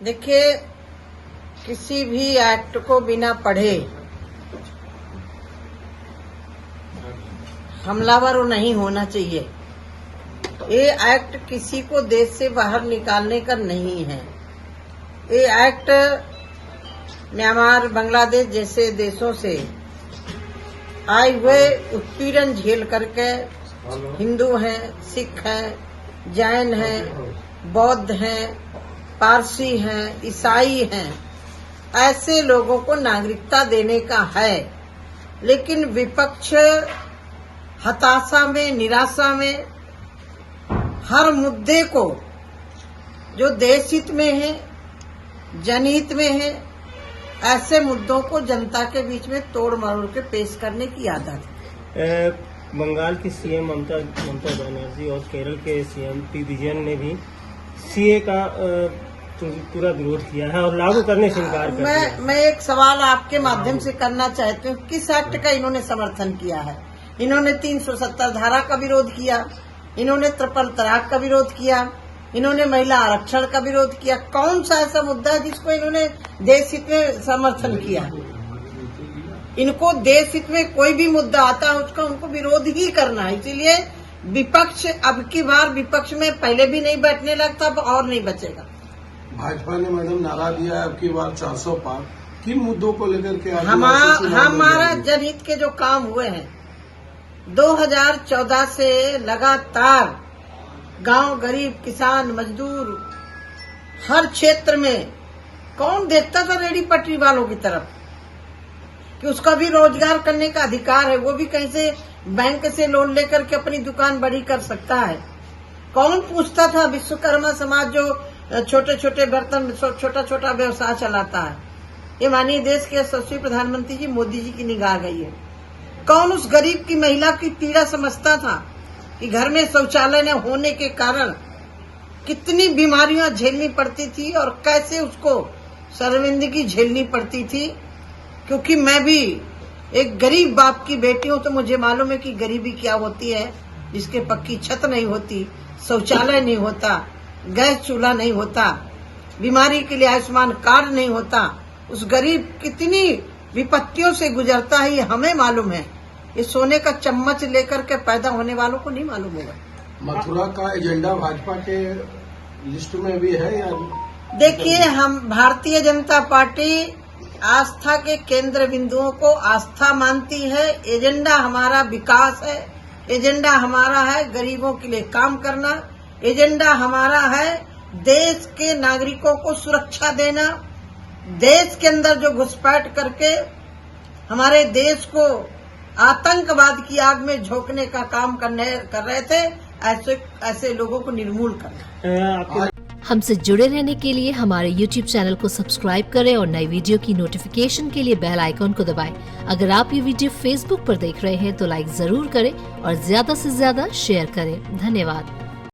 देखिए, किसी भी एक्ट को बिना पढ़े हमलावर नहीं होना चाहिए। ये एक्ट किसी को देश से बाहर निकालने का नहीं है। ये एक्ट म्यांमार, बांग्लादेश जैसे देशों से आए हुए उत्पीड़न झेल करके हिंदू हैं, सिख हैं, जैन हैं, बौद्ध हैं, पारसी हैं, ईसाई हैं, ऐसे लोगों को नागरिकता देने का है। लेकिन विपक्ष हताशा में, निराशा में हर मुद्दे को जो देश हित में है, जनहित में है, ऐसे मुद्दों को जनता के बीच में तोड़ मरोड़ के पेश करने की आदत है। बंगाल की सीएम ममता बनर्जी और केरल के सीएम पी विजयन ने भी सीए का पूरा विरोध किया है और लागू करने से इनकार कर दिया। मैं एक सवाल आपके माध्यम से करना चाहती हूँ, किस एक्ट का इन्होंने समर्थन किया है? इन्होंने 370 धारा का विरोध किया, इन्होंने ट्रिपल तलाक का विरोध किया, इन्होंने महिला आरक्षण का विरोध किया। कौन सा ऐसा मुद्दा है जिसको इन्होंने देश हित में समर्थन किया? इनको देश हित में कोई भी मुद्दा आता है उसका उनको विरोध ही करना है। इसीलिए विपक्ष अब की बार विपक्ष में पहले भी नहीं बैठने लगता, अब और नहीं बचेगा। भाजपा ने मैडम नारा दिया है अब की बार 400 पार। किन मुद्दों को लेकर के हमारा जनहित के जो काम हुए हैं 2014 से लगातार गांव, गरीब, किसान, मजदूर, हर क्षेत्र में कौन देखता था रेडी पटरी वालों की तरफ कि उसका भी रोजगार करने का अधिकार है, वो भी कहीं से बैंक से लोन लेकर के अपनी दुकान बड़ी कर सकता है। कौन पूछता था विश्वकर्मा समाज जो छोटे छोटे बर्तन, छोटा छोटा व्यवसाय चलाता है? ये माननीय देश के यशस्वी प्रधानमंत्री जी मोदी जी की निगाह गई है। कौन उस गरीब की महिला की पीड़ा समझता था कि घर में शौचालय न होने के कारण कितनी बीमारियां झेलनी पड़ती थी और कैसे उसको शर्मिंदगी झेलनी पड़ती थी? क्योंकि मैं भी एक गरीब बाप की बेटी हूं तो मुझे मालूम है कि गरीबी क्या होती है, जिसके पक्की छत नहीं होती, शौचालय नहीं होता, गैस चूल्हा नहीं होता, बीमारी के लिए आयुष्मान कार्ड नहीं होता। उस गरीब कितनी विपत्तियों से गुजरता है ये हमें मालूम है। ये सोने का चम्मच लेकर के पैदा होने वालों को नहीं मालूम होगा। मथुरा का एजेंडा भाजपा के लिस्ट में भी है या? देखिए, हम भारतीय जनता पार्टी आस्था के केंद्र बिंदुओं को आस्था मानती है। एजेंडा हमारा विकास है, एजेंडा हमारा है गरीबों के लिए काम करना, एजेंडा हमारा है देश के नागरिकों को सुरक्षा देना। देश के अंदर जो घुसपैठ करके हमारे देश को आतंकवाद की आग में झोंकने का काम कर रहे थे, ऐसे लोगों को निर्मूल करना। हमसे जुड़े रहने के लिए हमारे YouTube चैनल को सब्सक्राइब करें और नई वीडियो की नोटिफिकेशन के लिए बेल आइकॉन को दबाएं। अगर आप ये वीडियो Facebook पर देख रहे हैं तो लाइक जरूर करें और ज्यादा से ज्यादा शेयर करें। धन्यवाद।